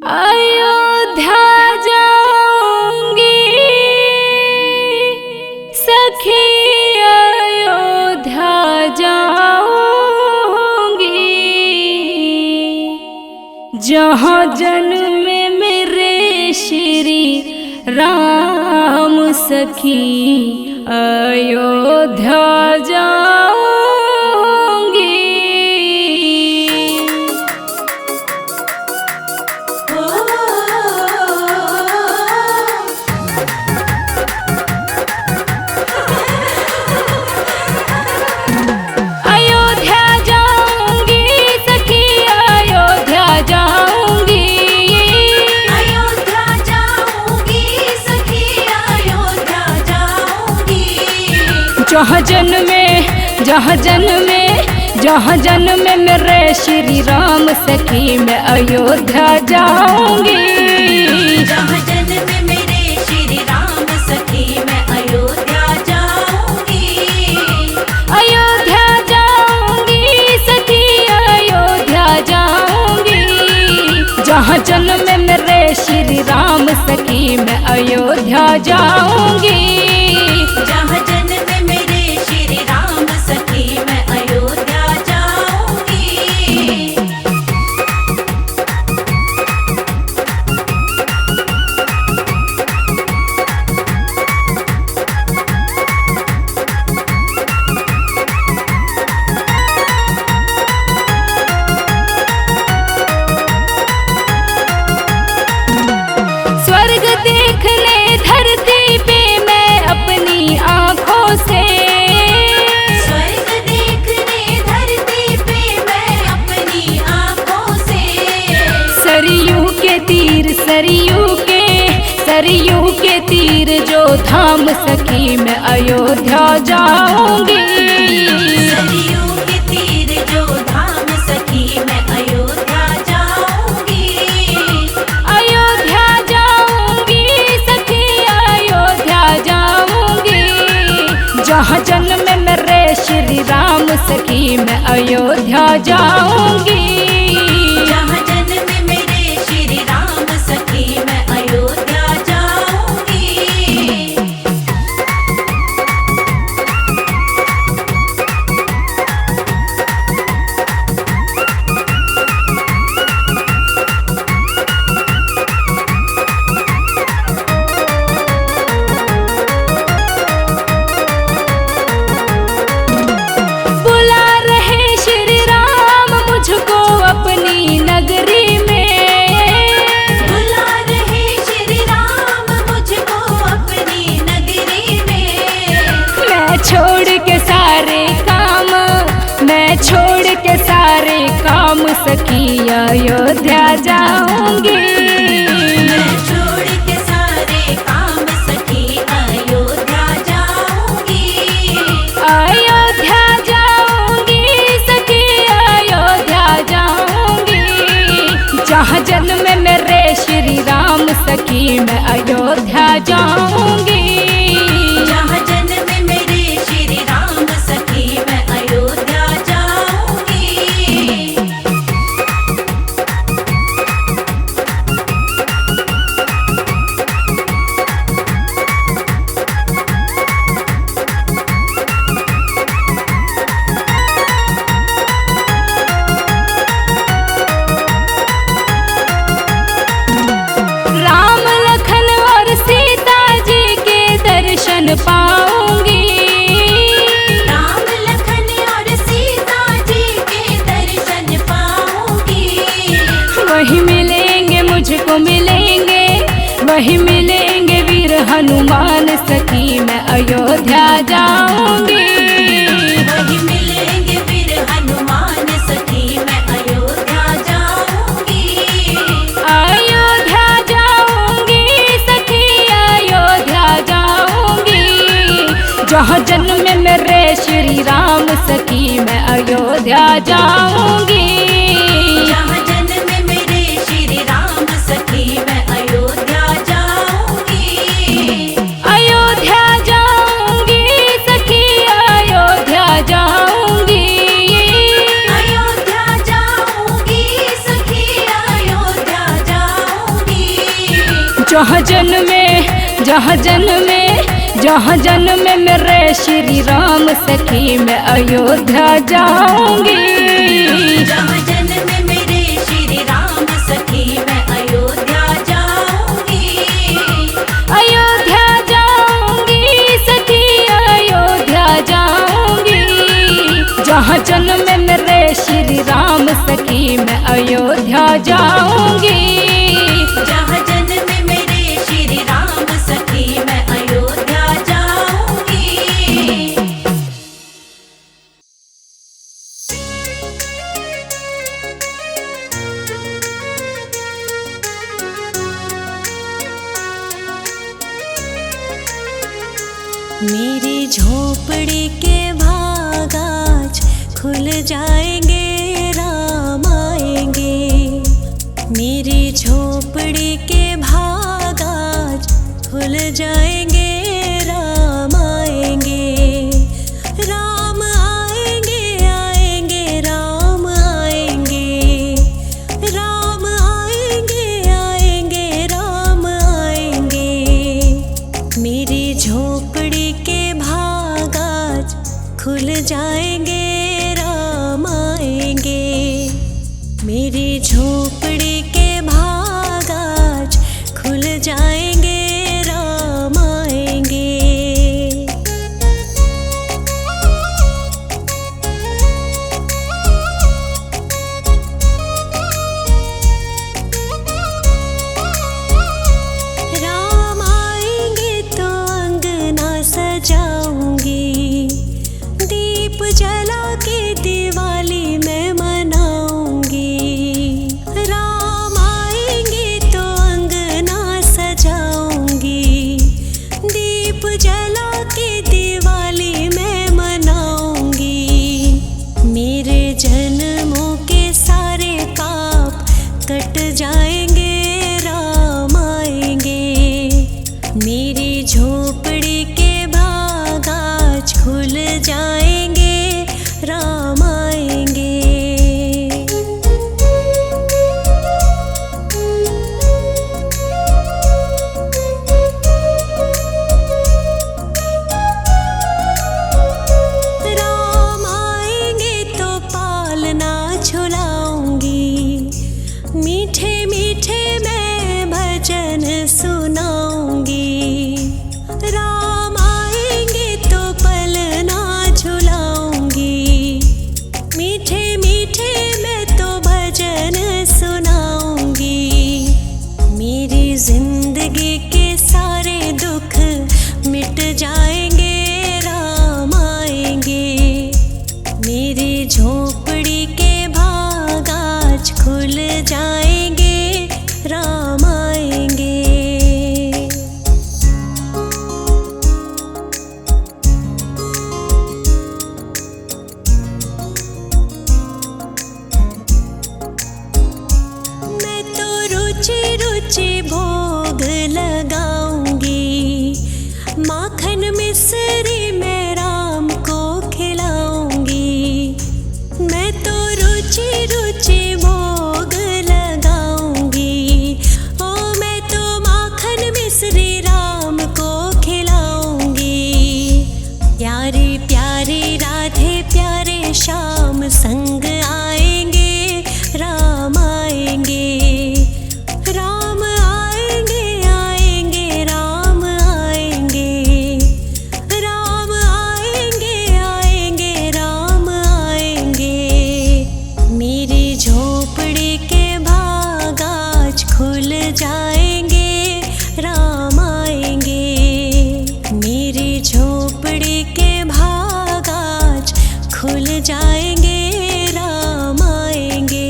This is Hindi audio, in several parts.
अयोध्या जाऊंगी सखी, अयोध्या जाऊंगी, जहाँ जन्मे मेरे श्री राम सखी, अयोध्या जाऊंगी। अयोध्या जाऊंगी सखी, अयोध्या जाऊंगी, अयोध्या जाऊंगी सखी, अयोध्या जाऊंगी। जहाँ जन्मे मेरे श्री राम सखी, मैं अयोध्या जाऊंगी। जहाँ जन्मे मेरे श्री राम सखी, मैं अयोध्या जाऊंगी। अयोध्या जाऊंगी सखी, अयोध्या जाऊंगी, जहाँ जन्मे मेरे श्री राम सखी, मैं अयोध्या जाऊंगी। जहाँ जन्मे मेरे श्री राम सखी, मैं अयोध्या जाऊंगी। स्वर्ग देखने धरती पे मैं अपनी आँखों से, स्वर्ग देखने धरती पे मैं अपनी आँखों से, सरयू के तीर जो धाम सखी, मैं अयोध्या जाऊंगी। सरयू के तीर जो धाम सखी, मैं अयोध्या जाऊंगी। अयोध्या जाऊंगी सखी, अयोध्या जाऊंगी, जहाँ जन्मे मेरे श्री राम सखी, मैं अयोध्या जाऊंगी। जहाँ जन्मे मेरे श्री राम सखी, मैं अयोध्या जाऊंगी। बुला रहे श्री राम मुझको अपनी नगरी में, बुला रहे श्री राम मुझको अपनी नगरी में। मैं छोड़ के सारे काम सखी, अयोध्या जाऊंगी। मैं छोड़ के सारे काम सखी, अयोध्या जाऊंगी। अयोध्या जाऊंगी सखी, अयोध्या जाऊंगी, जहाँ जन्मे मेरे श्री राम सखी, मैं अयोध्या जाऊंगी। जहाँ जन्मे मेरे श्री राम सखी, मैं अयोध्या जाऊंगी। राम लखन और सीता जी के दर्शन पाऊंगी। राम लखन और सीता जी के दर्शन पाऊंगी। वही मिलेंगे वीर हनुमान सखी, मैं अयोध्या जाऊंगी। वही मिलेंगे वीर हनुमान सखी, मैं अयोध्या जाऊंगी। अयोध्या जाऊंगी सखी, अयोध्या जाऊंगी, जहाँ जन्मे मेरे श्री राम सखी, मैं अयोध्या जाऊंगी। जहाँ जन्मे मेरे श्री राम सखी, मैं अयोध्या जाऊंगी। अयोध्या जाऊंगी सखी, अयोध्या जाऊंगी, अयोध्या जाऊंगी सखी, अयोध्या जाऊंगी। जहाँ जन्म में मेरे श्री राम सखी मैं अयोध्या जाऊंगी। जहाँ जन्म में मेरे श्री राम सखी मैं अयोध्या जाऊंगी। अयोध्या जाऊंगी सखी अयोध्या जाऊंगी। जहाँ जन्म में मेरे श्री राम सखी मैं अयोध्या जाऊंगी। जहाँ जन्म में मेरे श्री राम सखी मैं अयोध्या जाऊंगी। मेरी झोपड़ी के भाग आज खुल जाएंगे, राम आएंगे। मेरी झोपड़ी के भाग आज खुल जाएंगे, राम आएंगे। राम आएंगे आएंगे राम आएंगे। राम आएंगे आएंगे राम आएंगे। मेरी झोपड़ी के भाग आज खुल जाएंगे, राम आएंगे। मेरी झोपड़ी के भाग आज खुल जाएंगे, राम आएंगे। राम आएंगे तो अंगना सजाऊंगी, दीप जला के दिवाली मैं मनाऊंगी। राम आएंगे तो अंगना सजाऊंगी, दीप जला के दिवाली मैं मनाऊंगी। मेरे जन्मों के सारे पाप कट जाएंगे, राम आएंगे। मेरी झोपड़ी के भाग आज खुल जाएंगे, राम आएंगे। राम आएंगे तो पालना झुलाऊंगी, मीठे मीठे मैं भजन सुनाऊंगी। राम आएंगे तो पलना झुलाऊंगी, मीठे मीठे मैं तो भजन सुनाऊंगी। मेरी जिंदगी के सारे दुख मिट जाएंगे, राम आएंगे। मेरी झोपड़ी के भाग आज खुल जाएंगे, राम आएंगे। मैं तो रुचि रुचि भोग लगाऊंगी, माखन मिश्री मैं राम को खिलाऊंगी। मैं तो रुचि रुचि भोग लगाऊंगी, ओ मैं तो माखन मिश्री राम को खिलाऊंगी। प्यारे प्यारे राधे प्यारे श्याम संग आएंगे, राम आएंगे। राम आएंगे आएंगे राम आएंगे। राम आएंगे आएंगे राम आएंगे। मेरी झोपड़ी के भाग आज खुल जाएंगे, राम आएंगे। मेरी झोपड़ी के भाग आज खुल जाएंगे, राम आएंगे।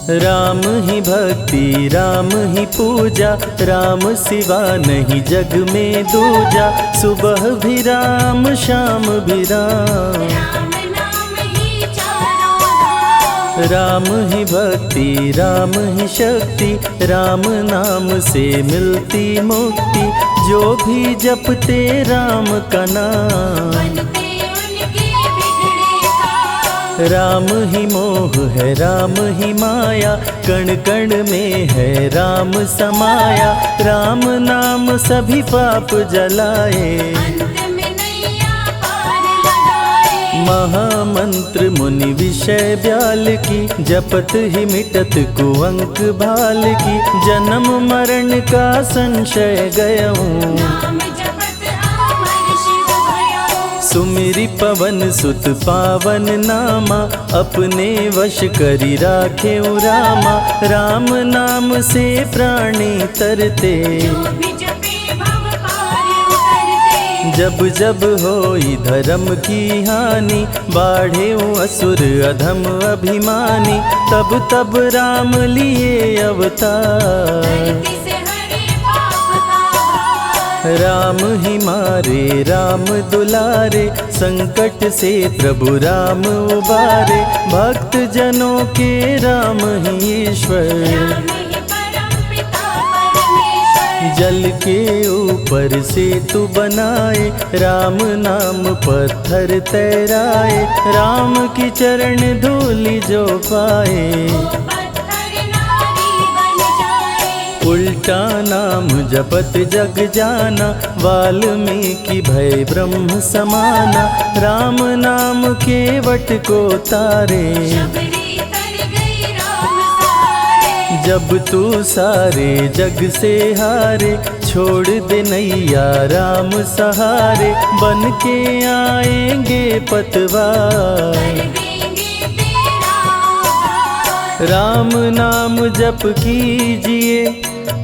राम ही भक्ति राम ही पूजा, राम सिवा नहीं जग में दूजा। सुबह भी राम शाम भी राम, राम नाम ही चारों धाम। राम ही भक्ति राम ही शक्ति, राम नाम से मिलती मुक्ति। जो भी जपते राम का नाम, बनते उनके बिगड़े काम। राम ही मोह है राम ही माया, कण कण में है राम समाया। राम नाम सभी पाप जलाए, अंत में नैया पार लगाए। महामंत्र मुनि विषय ब्याल की, जपत ही मिटत कुअंक भाल की। जन्म मरण का संशय गयऊँ, नाम जपत अमर शिव भयऊँ। सुमिरि पवन सुत पावन नामा, अपने वश करी राखे रामा। राम नाम से प्राणी तरते, जो भी जपे भव पार उतरते। जब जब होई धर्म की हानि, बाढ़े असुर अधम अभिमानी। तब तब राम लिए अवतार, धरती से हरे पाप का भार। राम ही मारे राम दुलारे, संकट से प्रभु राम उबारे। भक्त जनों के राम ही ईश्वर, राम ही परम पिता परमेश्वर। जल के ऊपर सेतु बनाए, राम नाम पत्थर तैराए। राम की चरण धूलि जो पाए, वो पत्थर नारी बन जाए। उल्टा नाम जपत जग जाना, वाल्मीकि भय ब्रह्म समाना। राम नाम के वट को तारे, शबरी तर गई राम सहारे। जब तू सारे जग से हारे, छोड़ दे नैया राम सहारे। बन के आएंगे पतवार, कर देंगे तेरा उद्धार। राम नाम जप कीजिए,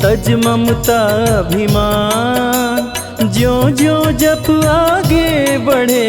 तज ममता अभिमान। ज्यों ज्यों जप आगे बढ़े,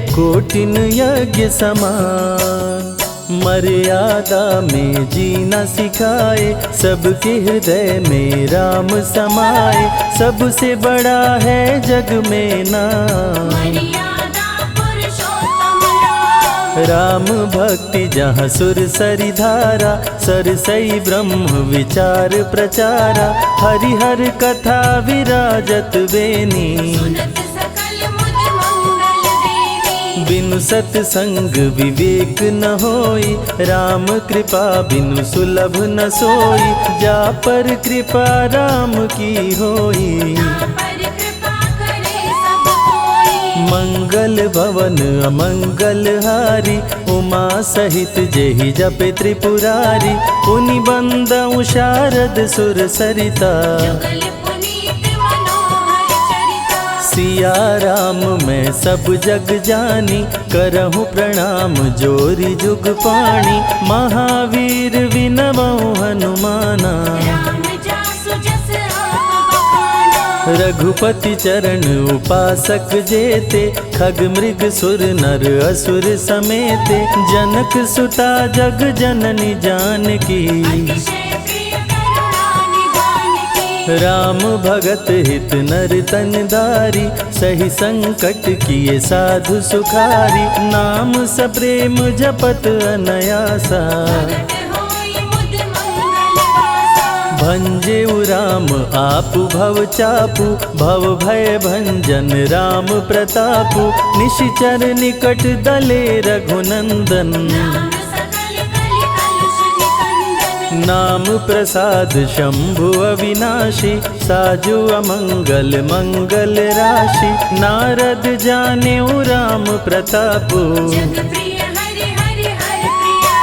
कोटिन यज्ञ समान। मर्यादा में जीना सिखाए, सबके हृदय में राम समाए। सबसे बड़ा है जग में नाम, मर्यादा पुरुषोत्तम राम। राम भक्ति जहाँ सुर सरि धारा, सरसई ब्रह्म विचार प्रचारा। हरिहर कथा विराजत बेनी, सुनत सकल मुद मंगल देनी। बिनु सत्संग विवेक न होई, राम कृपा बिनु सुलभ न सोई। जा पर कृपा राम की होई, नाम पर कृपा करे सब कोई। मंगल भवन अमंगल हारी। उमा सहित जेहि जपे त्रिपुरारी, पुनि बंदउ शारद सुर सरिता। जुगल पुनीत मनोहर चरिता। सिया राम मैं सब जग जानी, करहूँ प्रणाम जोरी जुग पाणी। महावीर विनवऊँ हनुमाना, राम जासु जस आप बखाना। रघुपति चरण उपासक जेते। खग मृग सुर नर असुर समेते। जनक सुता जग जननी जानकी, अतिशय प्रिय करुणा निधान की। राम भगत हित नर तन दारी। सही संकट किए साधु सुखारी। नाम सप्रेम जपत अनयासा, भगत होई मुद मंगल वासा। भंजे राम आपु भव चापु। भव भय भंजन राम प्रतापु। निशिचर निकट दले रघुनंदन, नाम सकल कलि कलुष निकंदन। नाम प्रसाद शंभु अविनाशी। साजु अमंगल मंगल राशि। नारद जाने राम प्रतापु। जग प्रिय हरि हरि हर प्रिया।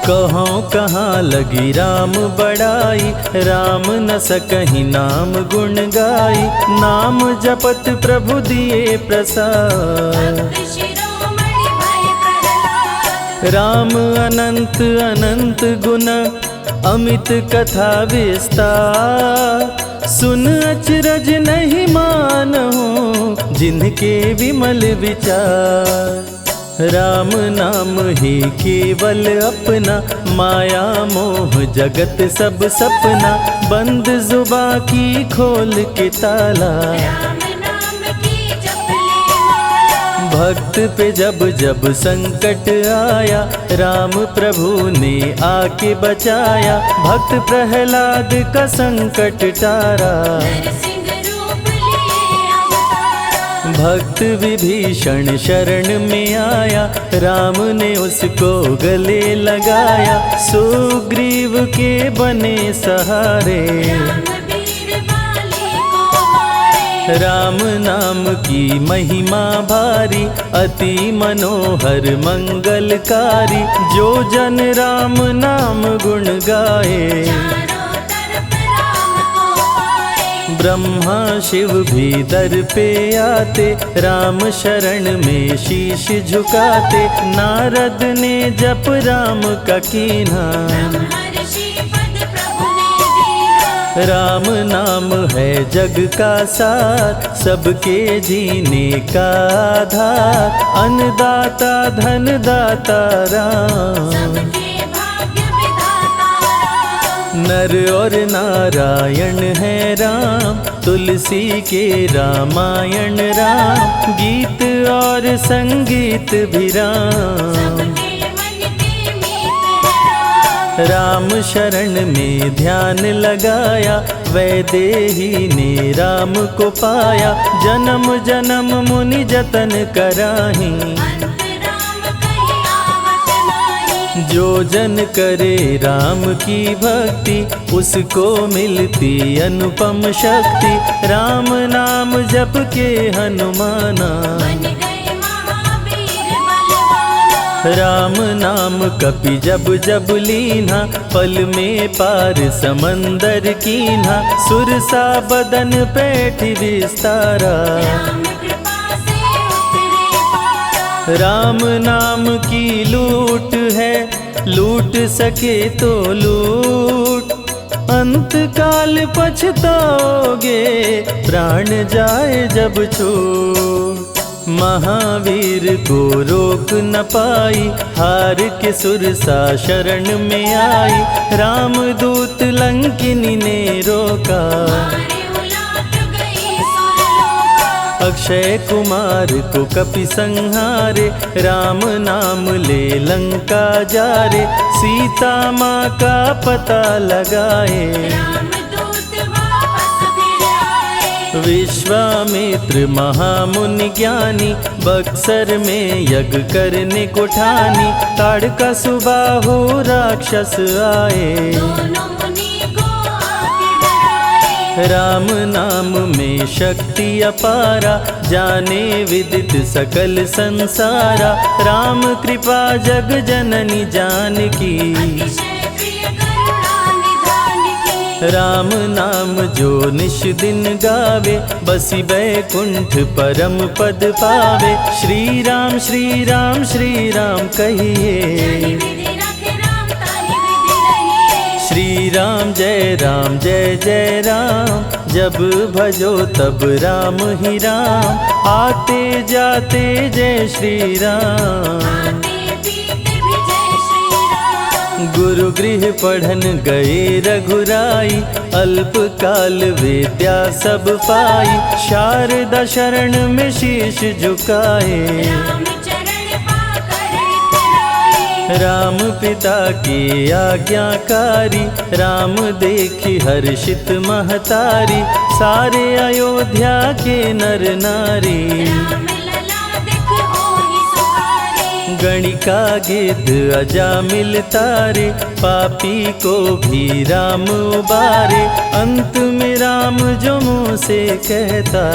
कहाँ कहाँ लगी राम बड़ाई। राम न सकहि नाम गुण गाई। नाम जपत प्रभु दिए प्रसाद। भक्त शिरोमणि भय प्रहलाद। राम अनंत अनंत गुण, अमित कथा विस्तार। सुन अचरज नहीं मानहु, जिनके विमल विचार। राम नाम ही केवल अपना, माया मोह जगत सब सपना। बंद जुबा की खोल के ताला, राम नाम की जप ले माला। भक्त पे जब जब संकट आया, राम प्रभु ने आके बचाया। भक्त प्रहलाद का संकट टारा, नरसिंह रूप लिए अवतारा। भक्त विभीषण शरण में आया, राम ने उसको गले लगाया। सुग्रीव के बने सहारे, रामवीर बाली को मारे। राम नाम की महिमा भारी, अति मनोहर मंगलकारी। जो जन राम नाम गुण गाए, चारों तरफ राम को पाए। ब्रह्मा शिव भी दर पे आते, राम शरण में शीश झुकाते। नारद ने जप राम का कीन्हा, ब्रह्मर्षि पद प्रभु ने दीना। राम नाम है जग का सार, सबके जीने का आधार। अन्नदाता धनदाता राम, सबके भाग्य विधाता राम। नर और नारायण है राम, तुलसी के रामायण राम। गीत और संगीत भी राम, सबके मन के मीत है राम। राम शरण में ध्यान लगाया, वैदेही ने राम को पाया। जन्म जन्म मुनि जतन कराही, अंत राम कहीं आवत नाही। जो जन करे राम की भक्ति, उसको मिलती अनुपम शक्ति। राम नाम जप के हनुमाना, बन गए महावीर बलवाना। राम नाम कपि जब जब लीन्हा, पल में पार समंदर कीन्हा। सुरसा बदन पैठ विस्तारा, राम कृपा से उतरे पारा। राम नाम की लूट है, लूट सके तो लूट। अंत काल पछताओगे, प्राण जाए जब छूट। महावीर को रोक न पाई, हार के सुरसा शरण में आई। रामदूत लंकिनी ने रोका, मारे उलाट गई सुरलोका। अक्षय कुमार को कपि संहारे। राम नाम ले लंका जा रे, सीता माँ का पता लगाए। रामदूत वापस फिर आए। विश्वामित्र महामुनि ज्ञानी, बक्सर में यज्ञ करने को ठानी। ताड़का सुबाहु राक्षस आए, दोनों मुनि को आके डराए। राम नाम में शक्ति अपारा, जाने विदित सकल संसारा। राम कृपा जग जननी जानकी, अतिशय प्रिय करुणा निधान की। राम नाम जो निश दिन गावे, बसी बैकुंठ परम पद पावे। श्री राम श्री राम श्री राम जाहि कहिए, विधि रखे राम ताहि विधि रहिए। श्री राम जय जय राम। जब भजो तब राम ही राम, आते जाते जय श्री राम। आते पीते भी जय श्री राम। गुरु गृह पढ़न गए रघुराई, अल्प काल विद्या सब पाई। शारदा शरण में शीश झुकाए, राम चरण पाकर इतराए। राम पिता की आज्ञाकारी। राम देखी हर्षित महतारी, सारे अयोध्या के नर नारी। राम लला दिख होहि सुखारे। गणिका गिद्ध अजामिल तारे, पापी को भी राम उबारे। अंत में राम जो मुँह से कहता,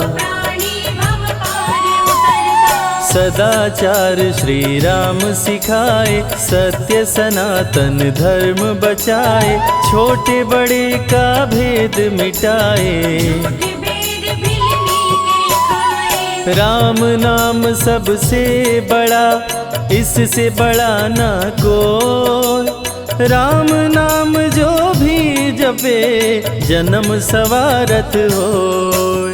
प्राणी भव पार उतरता। सदाचार श्री राम सिखाए। सत्य सनातन धर्म बचाए, छोटे बड़े का भेद मिटाए। भेद भिलनी के खाए। राम नाम सबसे बड़ा, इससे बड़ा ना कोई। राम नाम जो भी जपे, जन्म सवारत होय।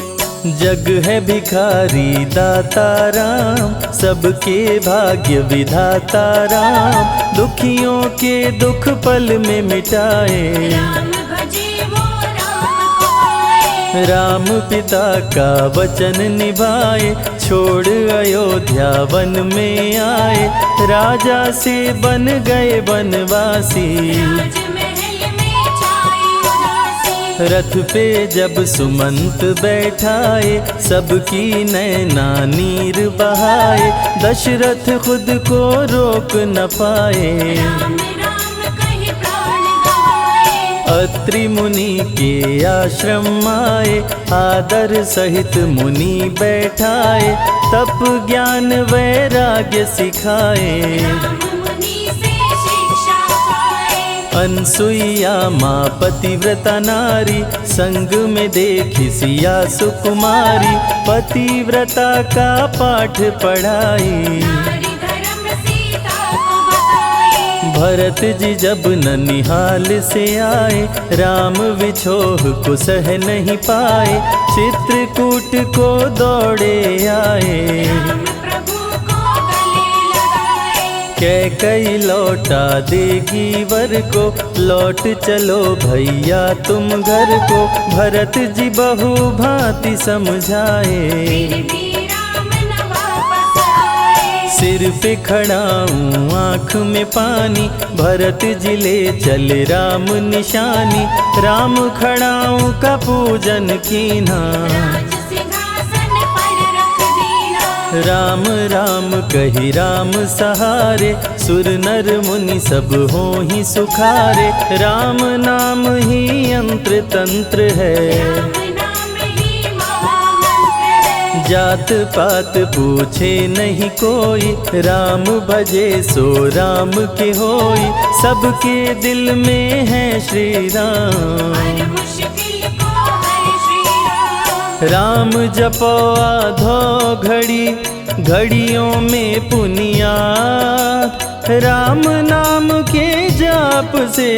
जग है भिखारी दाता राम, सबके भाग्य विधाता राम। दुखियों के दुख पल में मिटाए, राम भजे वो राम को पाए। राम पिता का वचन निभाए, छोड़ अयोध्या वन में आए, राजा से बन गए वनवासी। राजमहल में छाई उदासी, रथ पे जब सुमंत बैठाए, सबकी नैना नीर बहाए, दशरथ खुद को रोक न पाए। राम राम कहे प्राण गवाए, अत्रि मुनि के आश्रम आए, आदर सहित मुनि बैठाए, तप ज्ञान वैराग्य सिखाए। राम मुनि से शिक्षा पाए, अनसुईया माँ पतिव्रता नारी, संग में देखी सिया सुकुमारी, पतिव्रता का पाठ पढ़ाई। नारी धर्म सीता को बताए, भरत जी जब ननिहाल से आए, राम विछोह को सह नहीं पाए, चित्रकूट को दौड़े आए। राम प्रभु को गले लगाए, कैकई लौटा देगी वर को, लौट चलो भैया तुम घर को, भरत जी बहु भांति समझाए। फिर भी राम न वापस आए, सिर पे खड़ाऊं आँख में पानी, भरत जी ले चले राम निशानी, राम खड़ाऊं का पूजन कीना। राज सिंहासन पर रख दीना, राम राम कही राम सहारे, सुर नर मुनि सब हो ही सुखारे, राम नाम ही यंत्र तंत्र है। राम नाम ही महामंत्र है, जात पात पूछे नहीं कोई, राम भजे सो राम के होई, सबके दिल में है श्री राम। हर मुश्किल को हर श्री राम, राम जपो आधो घड़ी, घड़ियों में पुनियात, राम नाम के जाप से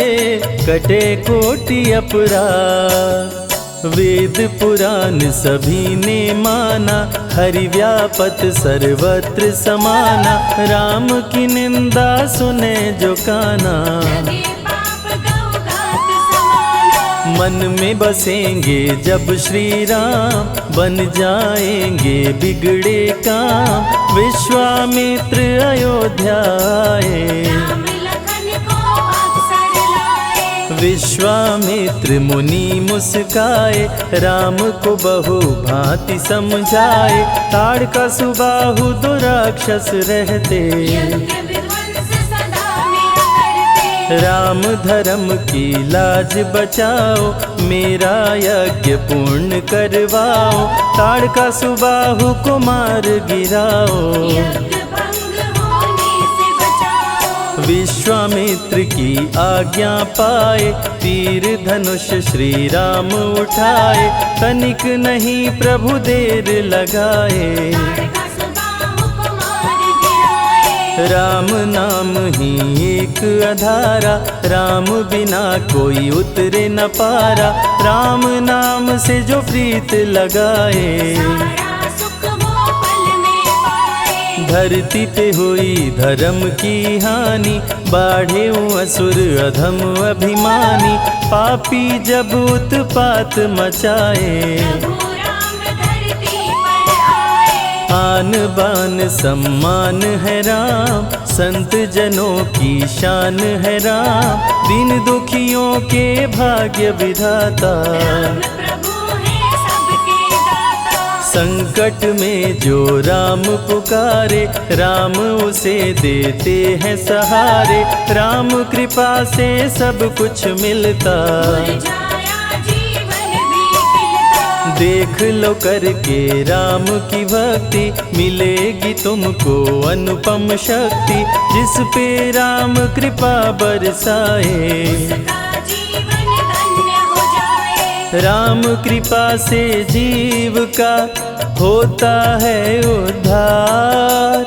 कटे कोटि अपराध। वेद पुराण सभी ने माना, हरि व्यापत सर्वत्र समाना, राम की निंदा सुने जो काना। लगे पाप गौ घात समाना, मन में बसेंगे जब श्री राम, बन जाएंगे बिगड़े काम, विश्वामित्र अयोध्या आए। राम लखन को अवसर लाए, विश्वामित्र मुनि मुस्काए, राम को बहु भांति समझाए, ताड़का सुबाहु दो राक्षस रहते, यज्ञ विध्वंस सदा मेरा करते। राम धर्म की लाज बचाओ, मेरा यज्ञ पूर्ण करवाओ, ताड़का सुबाहु को मार गिराओ। यज्ञ भंग होने से बचाओ, विश्वामित्र की आज्ञा पाए, तीर धनुष श्री राम उठाए, तनिक नहीं प्रभु देर लगाए। ताड़का सुबाहु को मार गिराए, राम नाम ही एक आधारा, राम बिना कोई उतरे न पारा, राम नाम से जो प्रीत लगाए। सारा सुख वो पल में पाए, धरती पे हुई धर्म की हानि, बाढ़े असुर अधम अभिमानी, पापी जब उत्पात मचाए। प्रभु राम धरती पर आए, आन बान सम्मान है राम, संत जनों की शान है राम, दीन दुखियों के भाग्य विधाता। राम प्रभु है सबके दाता, संकट में जो राम पुकारे, राम उसे देते हैं सहारे, राम कृपा से सब कुछ मिलता। मुरझाया जीवन भी खिलता, देख लो करके राम की भक्ति, मिलेगी तुमको अनुपम शक्ति, जिस पे राम कृपा बरसाए। उसका जीवन धन्य हो जाए, राम कृपा से जीव का होता है उद्धार,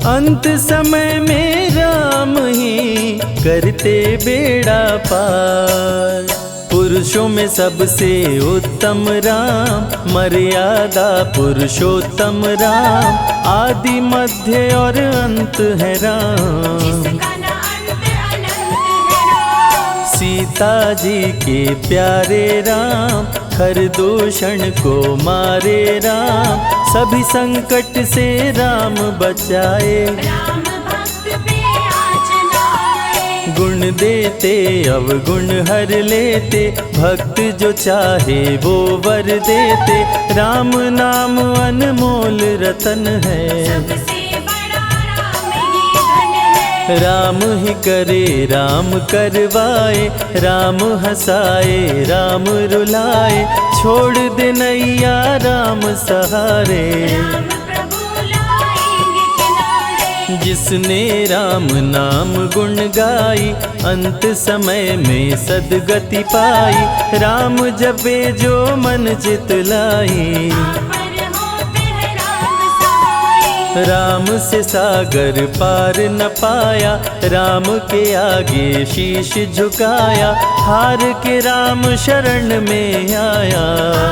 अंत समय में राम ही करते बेड़ा पार। पुरुषों में सबसे उत्तम राम, मर्यादा पुरुषोत्तम राम, आदि मध्य और अंत है राम। जिसका न अंत अनंत है राम, सीता जी के प्यारे राम, खरदूषण को मारे राम, सभी संकट से राम बचाए। राम भक्त पे आँच न आए। गुण देते अवगुण हर लेते, भक्त जो चाहे वो वर देते। राम नाम अनमोल रतन है, सबसे बड़ा राम ही धन है। राम ही करे राम करवाए, राम हंसाए राम रुलाए, छोड़ दे नैया राम सहारे। राम प्रभु लाएंगे किनारे। जिसने राम नाम गुण गाई, अंत समय में सदगति पाई। राम जपे जो मन चित लाई, पर होते हैं राम सहाय। राम से सागर पार न पाया, राम के आगे शीश झुकाया। हार के राम शरण में आया,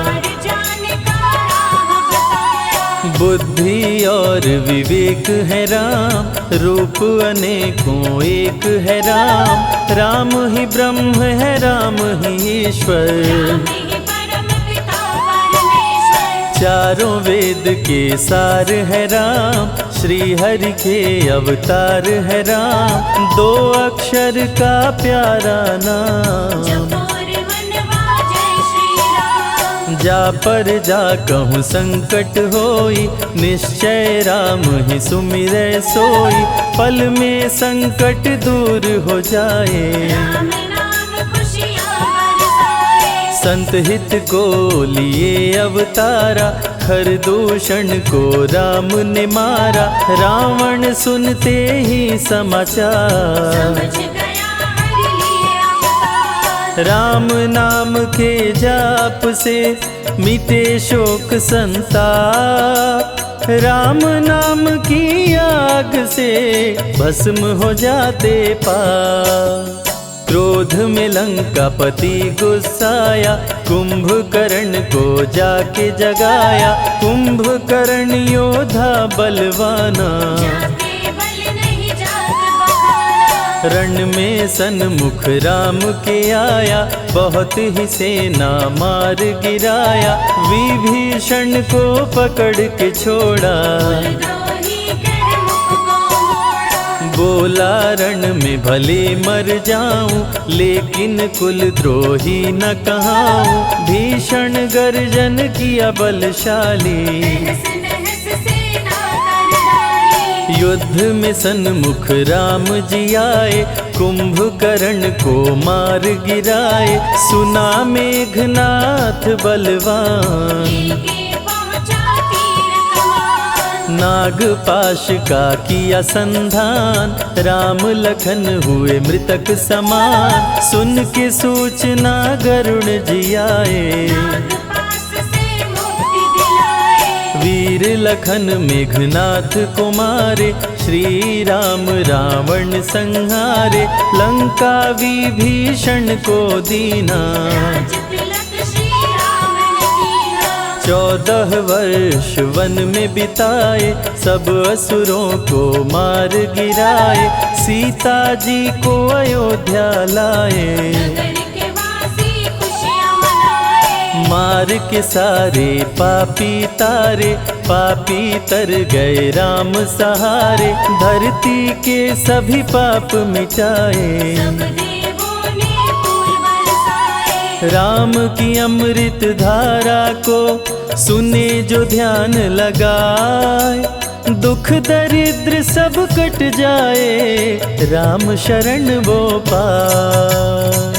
हार जाने का राह बताया। बुद्धि और विवेक है राम, रूप अनेकों एक है राम। राम ही ब्रह्म है राम ही ईश्वर, राम ही परम पिता परमेश्वर। चारों वेद के सार है राम, श्री हरि के अवतार है राम। दो अक्षर का प्यारा नाम, जपोर मनवा जय श्री राम। जा पर जा कहूँ संकट होई, निश्चय राम ही सुमिरै सोई। पल में संकट दूर हो जाए, राम नाम खुशियाँ बरसाए। संत हित को लिए अवतारा, खरदूषण को राम ने मारा। रावण सुनते ही समाचार, समझ गया हरि लिए अवतार। राम नाम के जाप से मिटे शोक संताप। राम नाम की आग से भस्म हो जाते पाप। क्रोध में लंकापति गुस्साया, कुंभकर्ण को जाके जगाया। कुंभकर्ण योद्धा बलवाना, जाके बल नहीं जात बखाना। रण में सन्मुख राम के आया, बहुत ही सेना मार गिराया। विभीषण को पकड़ के छोड़ा, द्रोही कर मुख को मोड़ा। बोला रण में भले मर जाऊं, लेकिन कुल द्रोही न कहाऊं। भीषण गर्जन किया बलशाली, तहस नहस सेना कर डाली। युद्ध में सन्मुख राम जी आए, कुंभकर्ण को मार गिराए। सुना मेघनाथ बलवान, लेके पहुँचा तीर कमान। नागपाश का किया संधान, राम लखन हुए मृतक समान। सुन के सूचना गरुड़ जी आए, नागपाश से मुक्ति दिलाए। वीर लखन मेघनाथ को मारे। श्री राम रावण संहारे, लंका विभीषण को दीना। राज तिलक श्री राम ने कीना। 14 वर्ष वन में बिताए, सब असुरों को मार गिराए। सीता जी को अयोध्या लाए, नगर के वासी खुशियाँ मनाए। मार के सारे पापी तारे। पापी तर गए राम सहारे, धरती के सभी पाप मिटाए। सब देवों ने फूल बरसाए। राम की अमृत धारा को सुने जो ध्यान लगाए। दुख दरिद्र सब कट जाए, राम शरण वो पाए।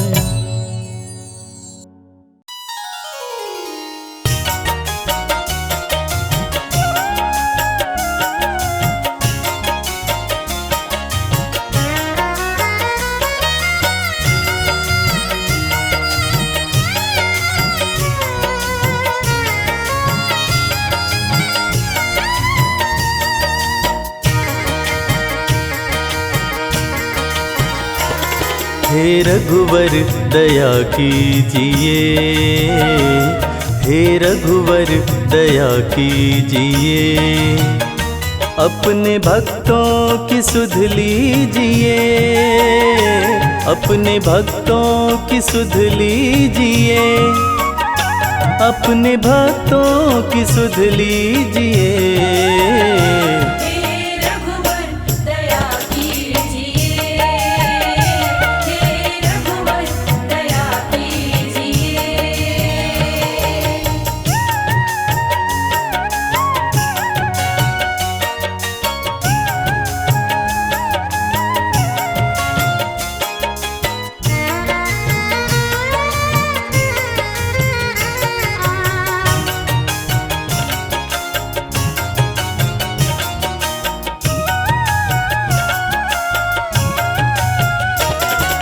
हे रघुवर दया कीजिए, हे रघुवर दया कीजिए। अपने भक्तों की सुध लीजिए, अपने भक्तों की सुध लीजिए, अपने भक्तों की सुध लीजिए। हे रघुवर दया कीजिए, हे रघुवर दया कीजिए।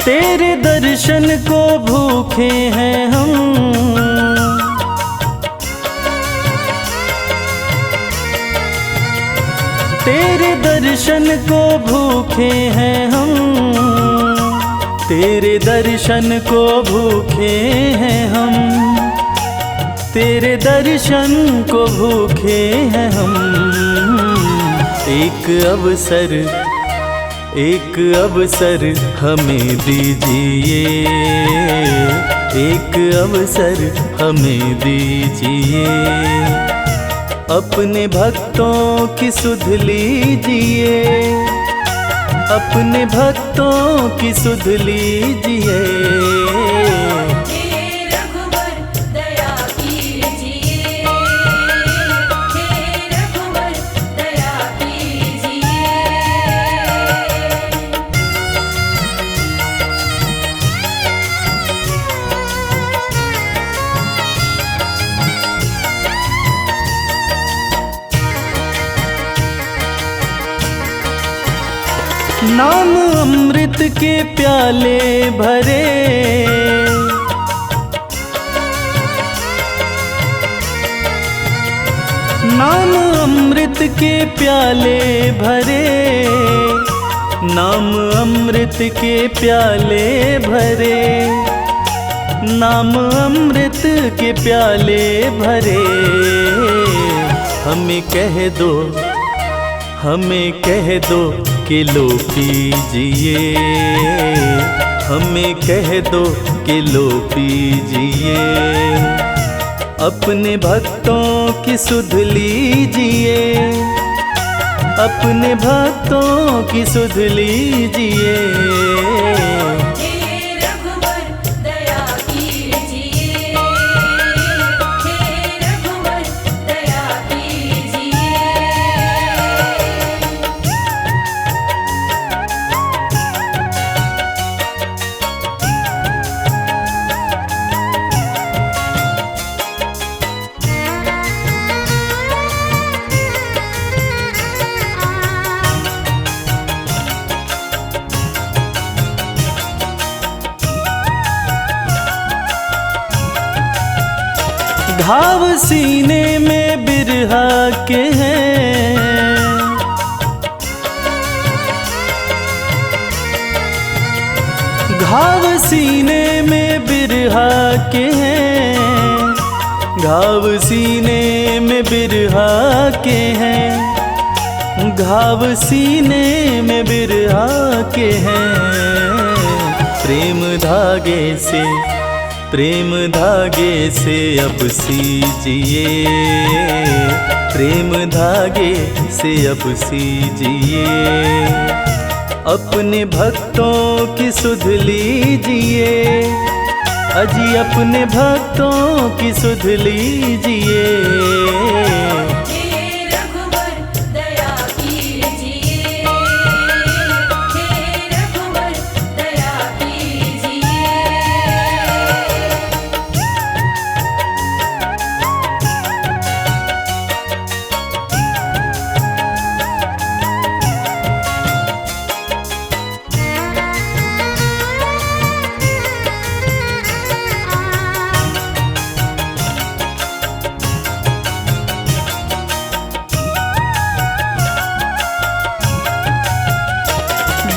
तेरे दर्शन को भूखे हैं हम, तेरे दर्शन को भूखे हैं हम, तेरे दर्शन को भूखे हैं हम, तेरे दर्शन को भूखे हैं हम। एक अवसर, एक अवसर हमें दीजिए, एक अवसर हमें दीजिए। अपने भक्तों की सुध लीजिए, अपने भक्तों की सुध लीजिए। हे रघुवर दया कीजिए, हे रघुवर दया कीजिए। नाम अमृत के प्याले भरे, नाम अमृत के प्याले भरे, नाम अमृत के प्याले भरे, नाम अमृत के प्याले भरे। हमें कह दो, हमें कह दो कि लो पीजिए, हमें कह दो कि लो पीजिए। अपने भक्तों की सुध लीजिए, अपने भक्तों की सुध लीजिए। हे रघुवर दया कीजिए, हे रघुवर दया कीजिए। घाव सीने में बिरहा के हैं, घाव सीने में बिरहा के हैं, घाव सीने में बिरहा के हैं, घाव सीने में बिरहा के हैं। प्रेम धागे से, प्रेम धागे से अब सीजिए, प्रेम धागे से अब सीजिए। अपने भक्तों की सुध लीजिए, अजी अपने भक्तों की सुध लीजिए। हे रघुवर दया कीजिए, हे रघुवर दया कीजिए।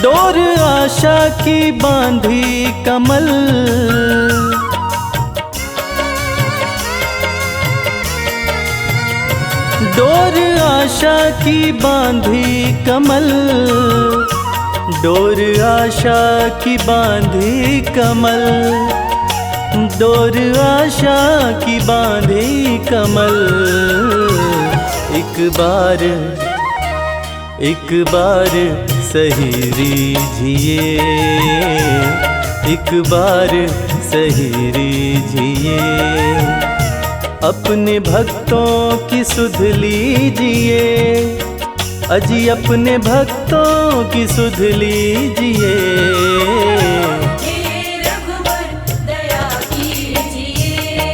डोर आशा की बांधी कमल, डोर डोर आशा की बांधी कमल, डोर आशा की बांधी कमल, डोर आशा की बांधी कमल। एक बार सही रीझिए, एक बार सही रीझिए, अपने भक्तों की सुध लीजिए, अजी अपने भक्तों की सुध लीजिए। हे रघुवर दया कीजिए,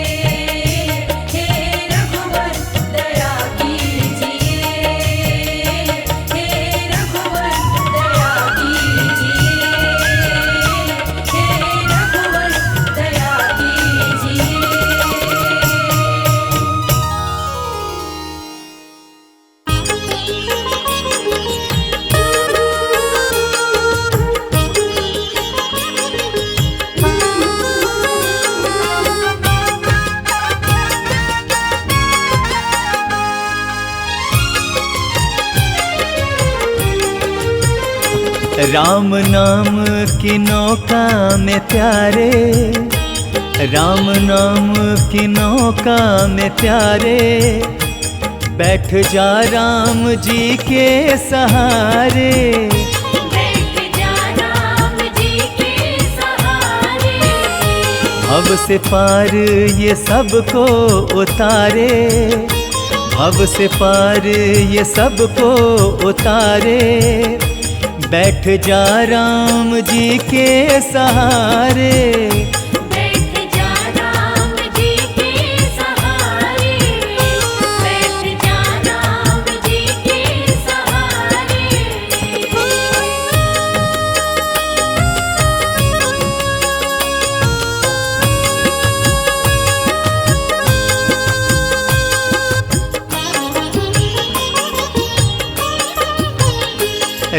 हे रघुवर दया कीजिए, हे रघुवर दया कीजिए, हे रघुवर दया कीजिए। राम नाम की नौका में प्यारे, राम नाम की नौका में प्यारे, बैठ जा राम जी के सहारे, बैठ जा राम जी के सहारे, भव से पार ये सबको उतारे, भव से पार ये सबको उतारे, बैठ जा राम जी के सहारे, बैठ जा राम जी के सहारे, बैठ जा राम जी के सहारे।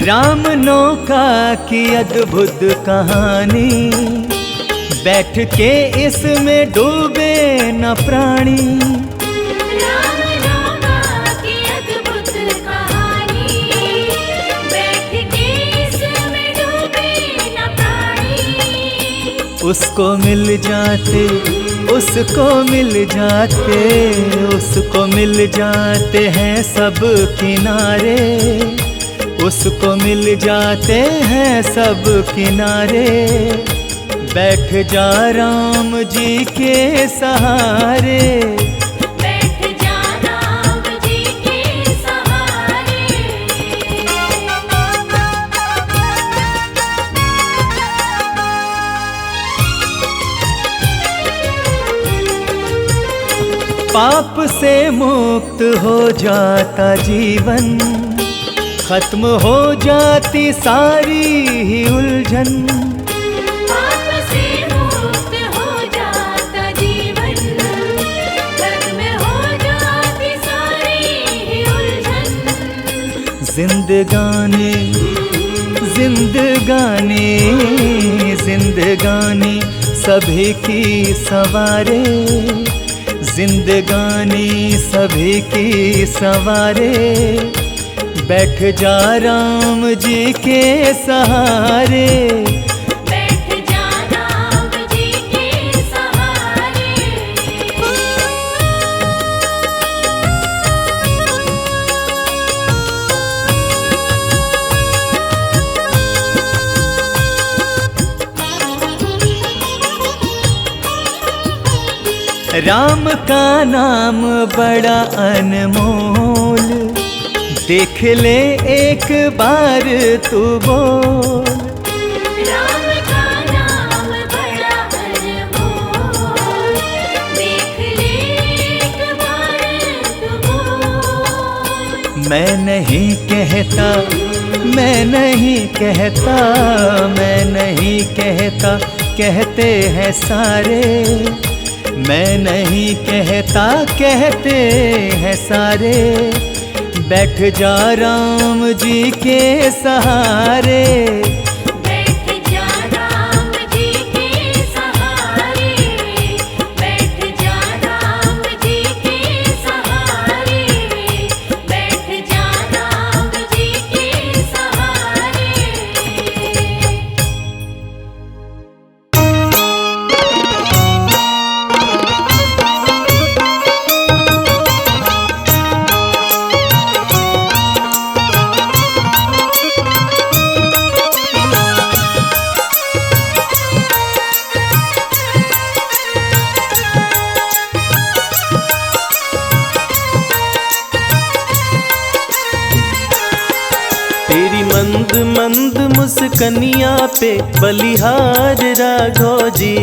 राम नौका की अद्भुत कहानी, बैठ के इसमें डूबे न प्राणी, राम नौका की अद्भुत कहानी, बैठ के इसमें डूबे न प्राणी। उसको मिल जाते, उसको मिल जाते, उसको मिल जाते हैं सब किनारे, उसको मिल जाते हैं सब किनारे, बैठ जा राम जी के सहारे, बैठ जा राम जी के सहारे। पाप से मुक्त हो जाता जीवन, खत्म हो जाती सारी ही उलझन, पाप से मुक्त हो जाता जीवन, खत्म हो जाती सारी ही उलझन। जिंदगानी जिंदगानी जिंदगानी सभी की सवारे, जिंदगानी सभी की सवारे, बैठ जा राम जी के सहारे, बैठ जा राम जी के सहारे। राम का नाम बड़ा अनमोल, देख ले एक बार तू बोल, राम का नाम बड़ा अनमोल, देख ले एक बार तू बोल। मैं नहीं कहता, मैं नहीं कहता, मैं नहीं कहता, कहते हैं सारे, मैं नहीं कहता, कहते हैं सारे, बैठ जा राम जी के सहारे, बैठ जा राम जी के सहारे, बैठ जा राम जी के सहारे, मुस्कनिया पे बलिहार राघव जी,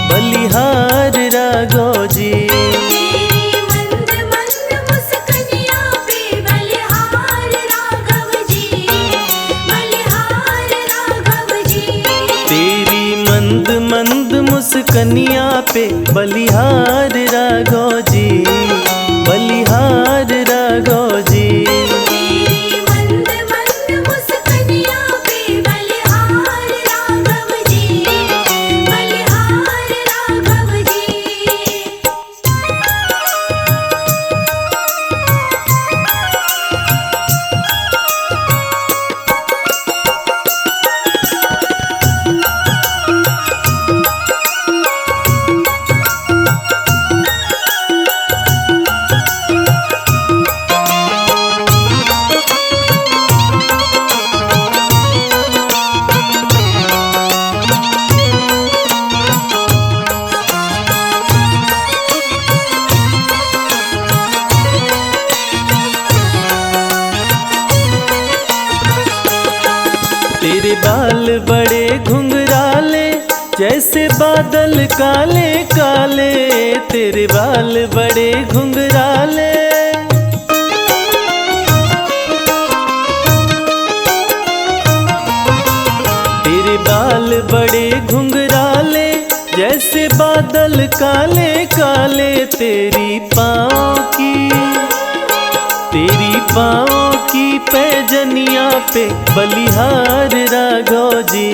बलिहार राघव जी। तेरी मंद मंद मुस्कनिया पे बलिहार राघव जी, बलिहार राघव जी। तेरी मंद मंद मुस्कनिया पे बलिहार राघव जी, बलिहार राघव जी। तेरी मंद मंद मुस्कनिया पे बलिहार राघव जी, बलिहार राघव जी। तेरे बाल बड़े घुंघराले जैसे बादल काले काले, तेरे बाल बड़े घुंघराले। तेरे बाल बड़े घुंघराले जैसे बादल काले काले, तेरी पाँव की पैजनिया पे बलिहार राघव जी,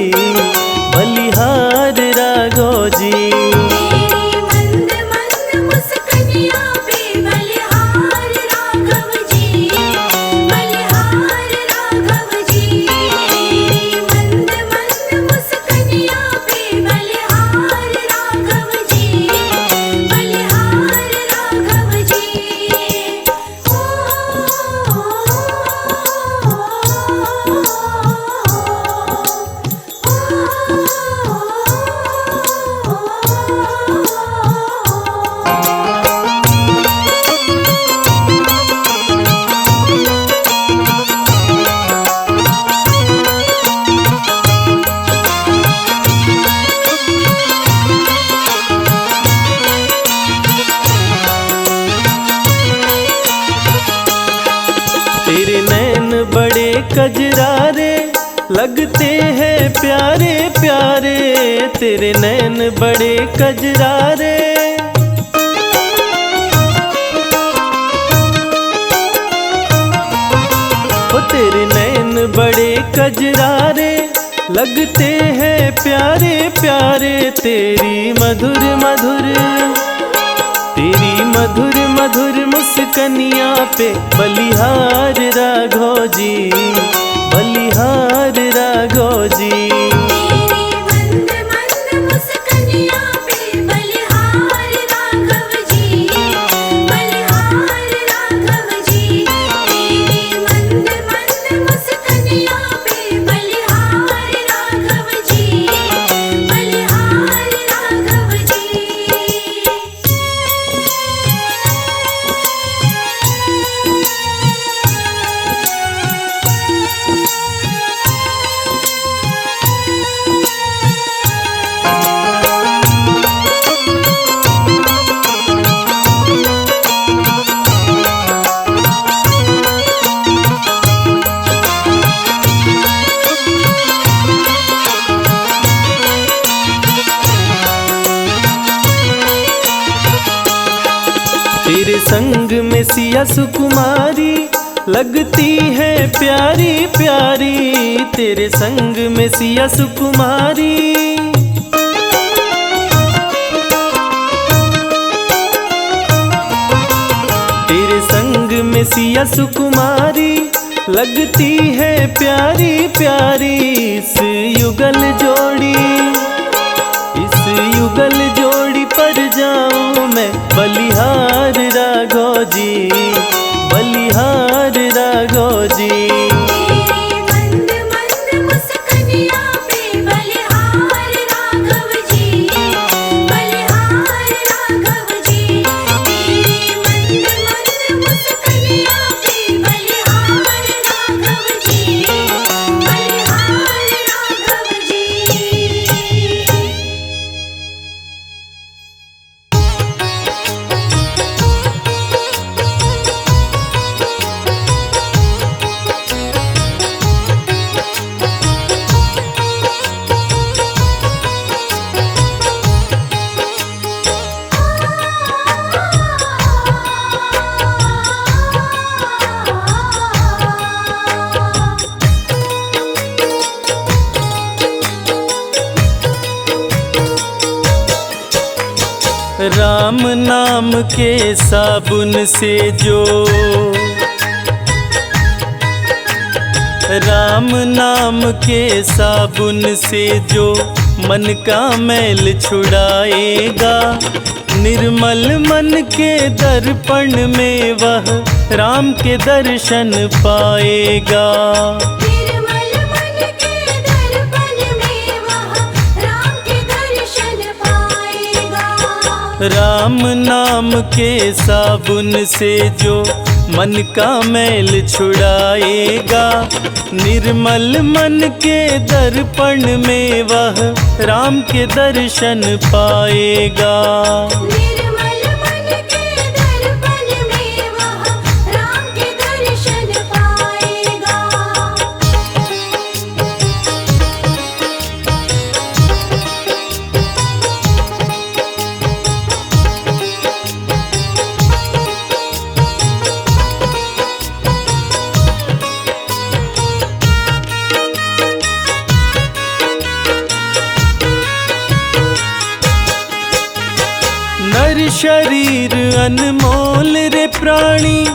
बलिहार राघव जी। तेरी मंद मंद मुस्कनिया पे बलिहार राघव जी, बलिहार राघव जी। तेरी मंद मंद मुस्कनिया पे बलिहार राघव जी, बलिहार राघव जी। तेरे नैन बड़े कजरारे लगते हैं प्यारे प्यारे, तेरे नैन बड़े कजरारे। ओ तेरे नैन बड़े कजरारे लगते हैं प्यारे प्यारे, तेरी मधुर मधुर मुस्कनिया पे बलिहार राघव जी, बलिहार राघव जी। तेरी मंद मंद मुस्कनिया पे बलिहार राघव जी, बलिहार राघव जी। तेरी मंद मंद मुस्कनिया पे बलिहार राघव जी, बलिहार राघव जी। तेरे संग में सिया सुकुमारी लगती है प्यारी प्यारी, तेरे संग में सिया सुकुमारी। तेरे संग में सिया सुकुमारी लगती है प्यारी प्यारी, इस युगल जोड़ी पर जाऊं मैं बलिहार राघव जी, बलिहार राघव जी। तेरी मंद मंद मुस्कनिया पे बलिहार राघव जी, बलिहार राघव जी। तेरी मंद मंद मुस्कनिया पे बलिहार राघव जी, बलिहार राम नाम के साबुन से जो, राम नाम के साबुन से जो मन का मैल छुड़ाएगा, निर्मल मन के दर्पण में वह राम के दर्शन पाएगा। निर्मल मन के दर्पण में वह राम के दर्शन पाएगा। राम नाम के साबुन से जो मन का मैल छुड़ाएगा, निर्मल मन के दर्पण में वह राम के दर्शन पाएगा। निर्मल मन के दर्पण में वह राम के दर्शन पाएगा। नर शरीर अनमोल रे प्राणी,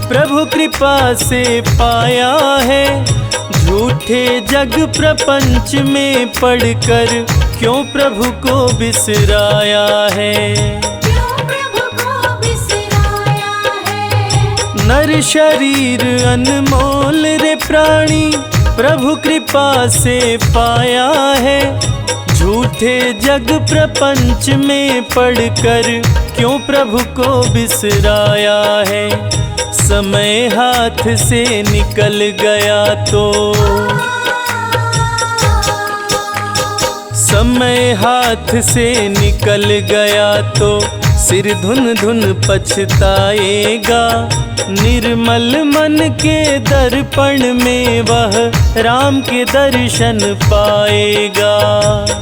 प्रभु कृपा से पाया है। झूठे जग प्रपंच में पड़कर क्यों प्रभु को बिसराया है। क्यों प्रभु को बिसराया है। नर शरीर अनमोल रे प्राणी, प्रभु कृपा से पाया है। झूठे जग प्रपंच में पड़कर क्यों प्रभु को बिसराया है। समय हाथ से निकल गया तो, समय हाथ से निकल गया तो सिर धुन धुन पछताएगा। निर्मल मन के दर्पण में वह राम के दर्शन पाएगा।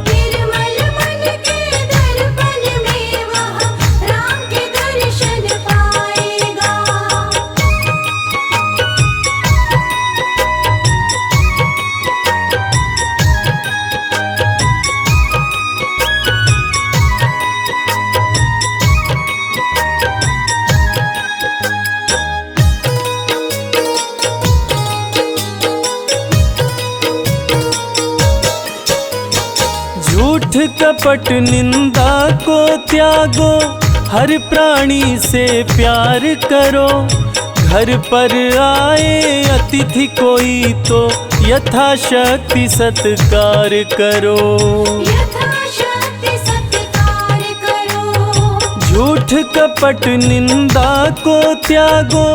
निर्मल मन के दर्पण में वह राम के दर्शन पाएगा। झूठ कपट निंदा को त्यागो, हर प्राणी से प्यार करो। घर पर आए अतिथि कोई तो यथाशक्ति सत्कार करो। यथाशक्ति सत्कार करो। झूठ कपट निंदा को त्यागो,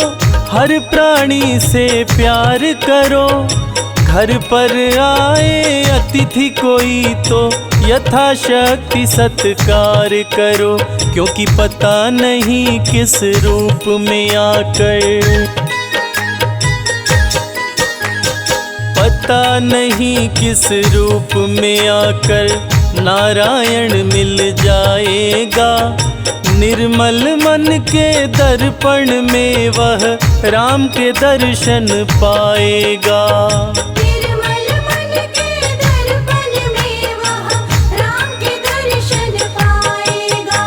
हर प्राणी से प्यार करो। घर पर आए अतिथि कोई तो यथाशक्ति सत्कार करो। क्योंकि पता नहीं किस रूप में आकर, पता नहीं किस रूप में आकर नारायण मिल जाएगा। निर्मल मन के दर्पण में वह राम के दर्शन पाएगा। निर्मल मन के दर्पण में वह राम के दर्शन पाएगा।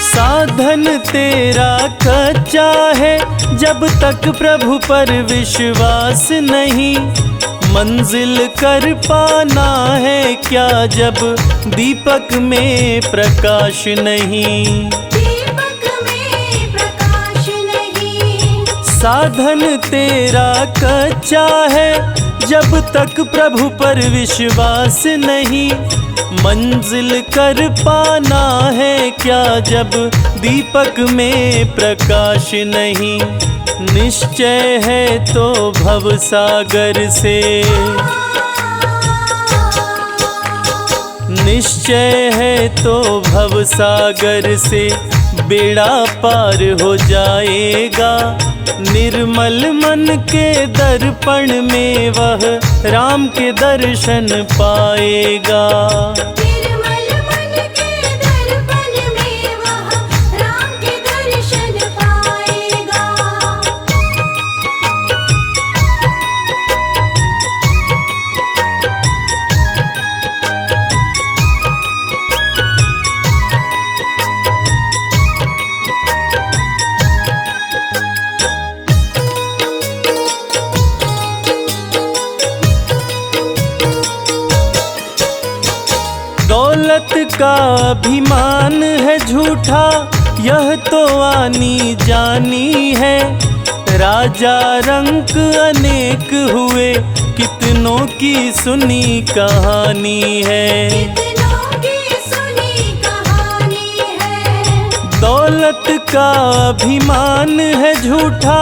साधन तेरा कच्चा है, जब तक प्रभु पर विश्वास नहीं। मंजिल कर पाना है क्या जब दीपक में प्रकाश नहीं। दीपक में प्रकाश नहीं। साधन तेरा कच्चा है, जब तक प्रभु पर विश्वास नहीं। मंजिल कर पाना है क्या जब दीपक में प्रकाश नहीं। निश्चय है तो भव सागर से, निश्चय है तो भव सागर से बेड़ा पार हो जाएगा। निर्मल मन के दर्पण में वह राम के दर्शन पाएगा। निर्मल मन के दर्पण में वह राम के दर्शन पाएगा। दौलत का अभिमान है झूठा, यह तो आनी जानी है। राजा रंक अनेक हुए, कितनों की सुनी कहानी है। कितनों की सुनी कहानी है। दौलत का अभिमान है झूठा,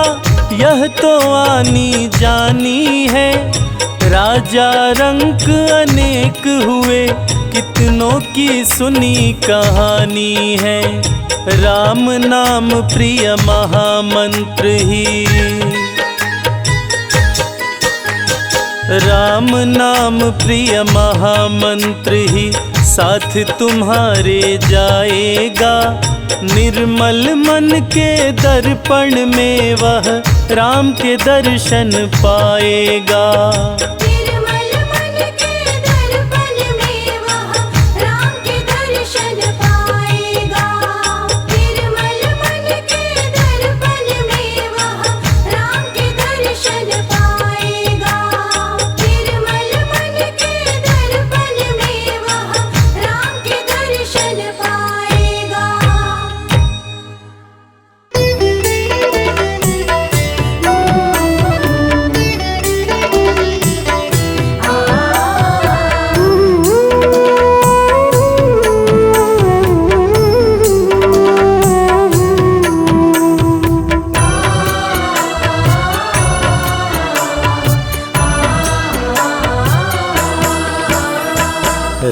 यह तो आनी जानी है। राजा रंक अनेक हुए, कितनों की सुनी कहानी है। राम नाम प्रिय महामंत्र ही, राम नाम प्रिय महामंत्र ही साथ तुम्हारे जाएगा। निर्मल मन के दर्पण में वह राम के दर्शन पाएगा। निर्मल मन के दर्पण में वह राम के दर्शन पाएगा। निर्मल मन के दर्पण में वह राम के दर्शन पाएगा। निर्मल मन के दर्पण में वह राम के दर्शन पाएगा।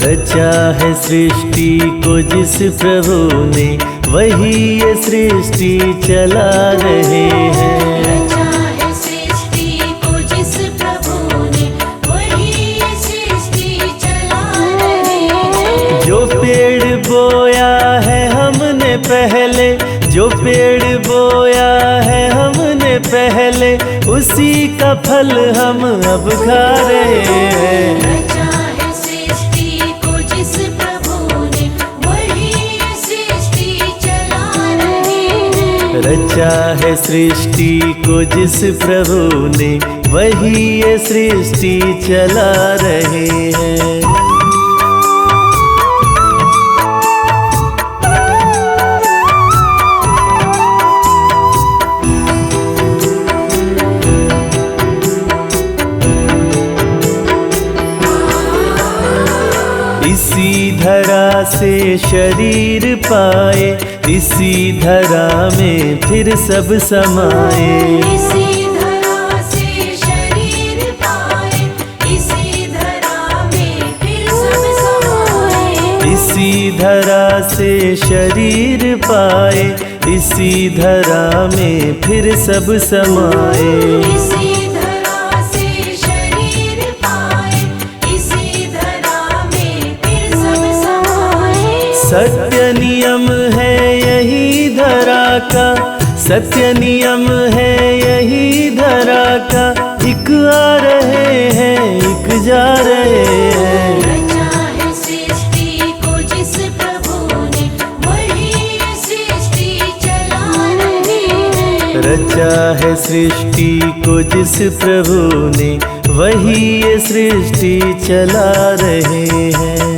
रचा है सृष्टि को जिस प्रभु ने, वही ये सृष्टि चला रहे हैं। रचा है सृष्टि को जिस प्रभु ने, वही ये सृष्टि चला रहे हैं। जो पेड़ बोया है हमने पहले, जो पेड़ बोया है हमने पहले, उसी का फल हम अब खा रहे हैं। रचा है सृष्टि को जिस प्रभु ने, वही ये सृष्टि चला रहे हैं। रचा है सृष्टि को जिस प्रभु ने, वही ये सृष्टि चला रहे हैं। इसी धरा से शरीर पाए, इसी धरा में फिर सब समाए। इसी धरा से शरीर पाए, इसी धरा में फिर सब समाए। इसी धरा से शरीर पाए, इसी धरा में फिर सब समाए। इसी धरा से शरीर पाए, इसी धरा में फिर सब समाए। सत्य नियम है यही धरा का, सत्य नियम है यही धरा का। एक आ रहे हैं, एक जा रहे हैं। रचा है सृष्टि को जिस प्रभु ने, वही ये सृष्टि चला रहे हैं। रचा है सृष्टि को जिस प्रभु ने, वही ये सृष्टि चला रहे हैं।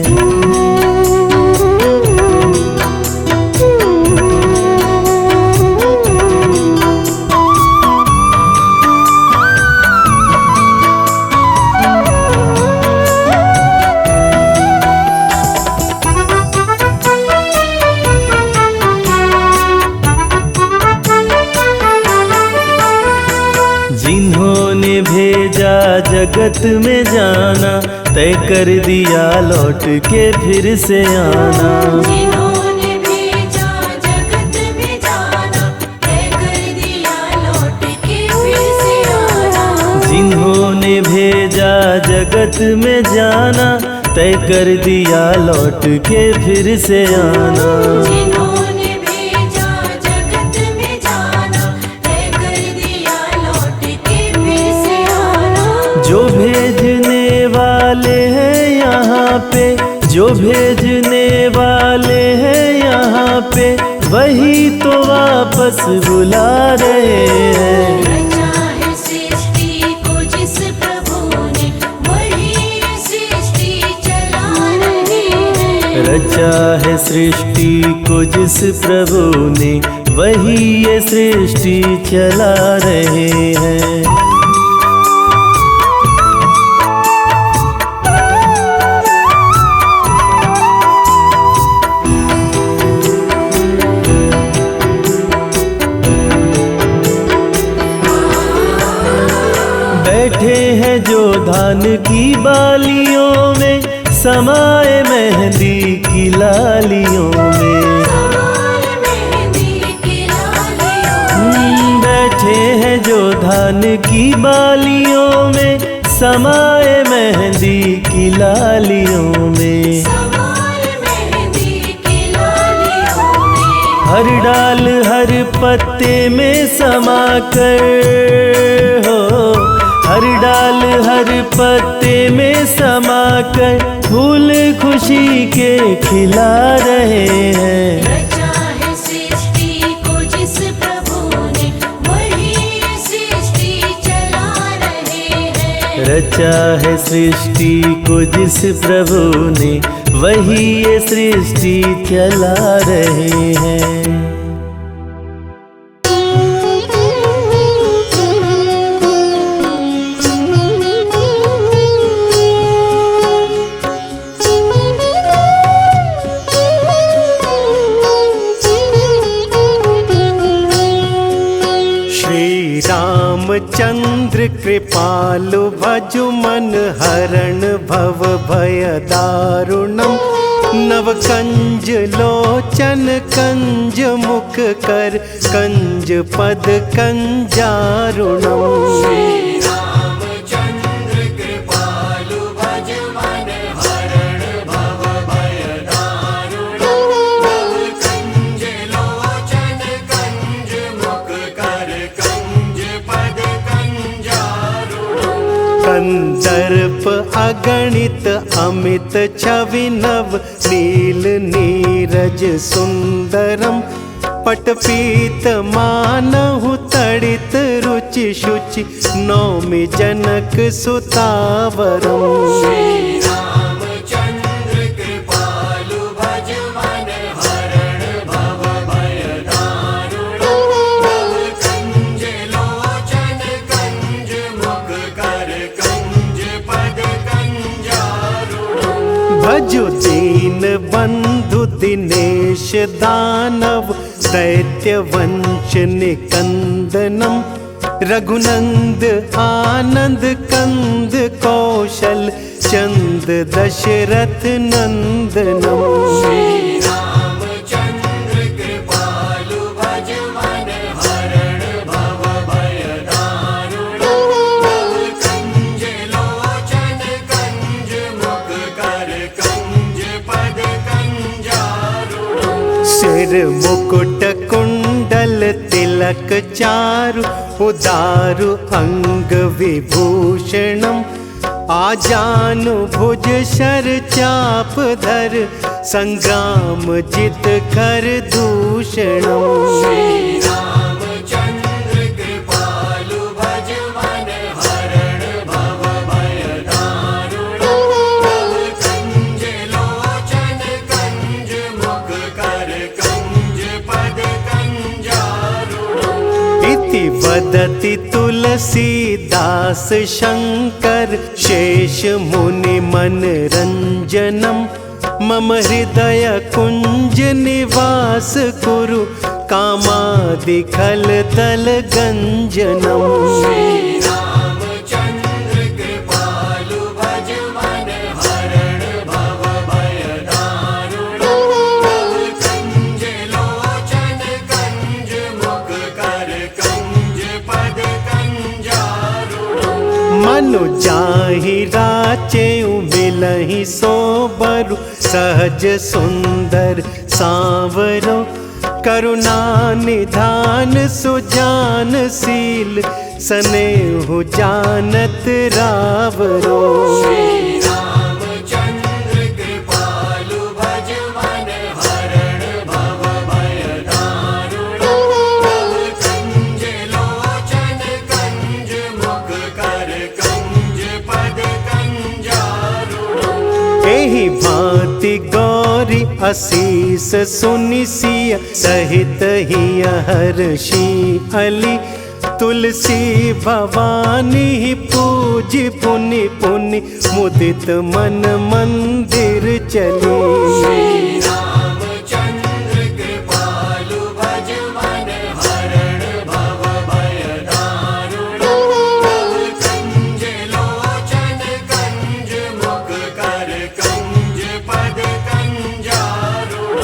जिन्होंने भेजा जगत में जाना, तय कर दिया लौट के फिर से आना। जिन्होंने भेजा जगत में जाना, तय कर दिया लौट भेजा जगत में जाना, तय कर दिया लौट के फिर से आना। जिन्होंने भेजा जगत में जाना, तय कर दिया लौट के फिर से आना। जो भेजने वाले हैं यहाँ पे, जो भेजने वाले हैं यहाँ पे, वही तो वापस बुला रहे हैं। रचा है सृष्टि को जिस प्रभु ने, वही सृष्टि चला रहे हैं। रचा है सृष्टि को जिस प्रभु ने, वही ये सृष्टि चला रहे हैं। बैठे हैं जो धान की बालियों में, समाए मेहंदी की लालियों में। समाए मेहंदी की लालियों। बैठे हैं जो धान की बालियों में, समाए मेहंदी की लालियों में। समाए मेहंदी की लालियों में। हर डाल हर पत्ते में समा कर हो, हर डाल हर पत्ते में समा कर, फूल खुशी के खिला रहे हैं। रचा है सृष्टि को जिस प्रभु ने, वही सृष्टि चला रहे हैं। रचा है सृष्टि को जिस प्रभु ने, वही ये सृष्टि चला रहे हैं। रामचंद्र कृपालु भजु मन हरण भव भय दारुणम। नव कंज लोचन कंज मुख कर, कंज पद कंजारुणम। कंदर्प अगणित अमित छवि नव, नील नीरज सुंदरम। पटपीत मानहु तड़ित रुचि शुचि, नौमि जनक सुतावरम। भजु दीन बंधु दिनेश दानव, दैत्य वंश निकंदनम। रघुनंद आनंद कंद कौशल, चंद दशरथ नंदनम। सिर मुकुट कुंडल तिलक चारु, उदारु अंग विभूषणम। आजानु भुज शर चाप धर, संग्राम जित कर दूषणम। वदति तुलसीदास शंकर, शेष मुनि मनरंजनम। मम हृदय कुंज निवास कुरु, कामादि खल तल गंजनम। मनु जा साचे मिलहि सो बरु सहज सुंदर सांवरो करुणा निधान सुजानशील स्नेहु जानत रावरो रामचंद्र कृपालु भज मन हरण भव भय दारुण प्रभु कंज लोचन कंज मुख कर कंज पद कंजारुण एहि भांति गौरी असीस सुनि सिय सहित हिय हर्षि अली तुलसी भवानी पूजी पुनि पुनि मुदित मन मंदिर चली रामचंद्र कृपालु भज मन हरण भव भय दारुण प्रभु कंज लोचन कंज मुख कर कंज पद कंजारुण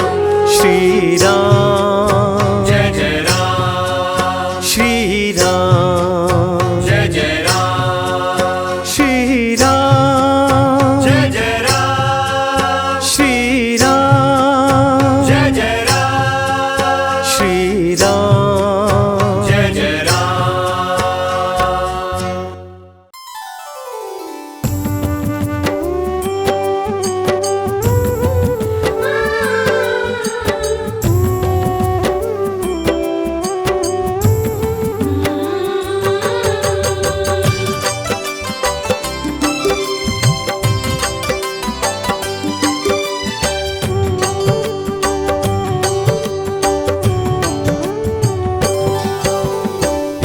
श्री राम जय जय राम श्री राम जय जय राम श्री राम जय जय राम श्री राम जय जय राम श्री राम जय जय राम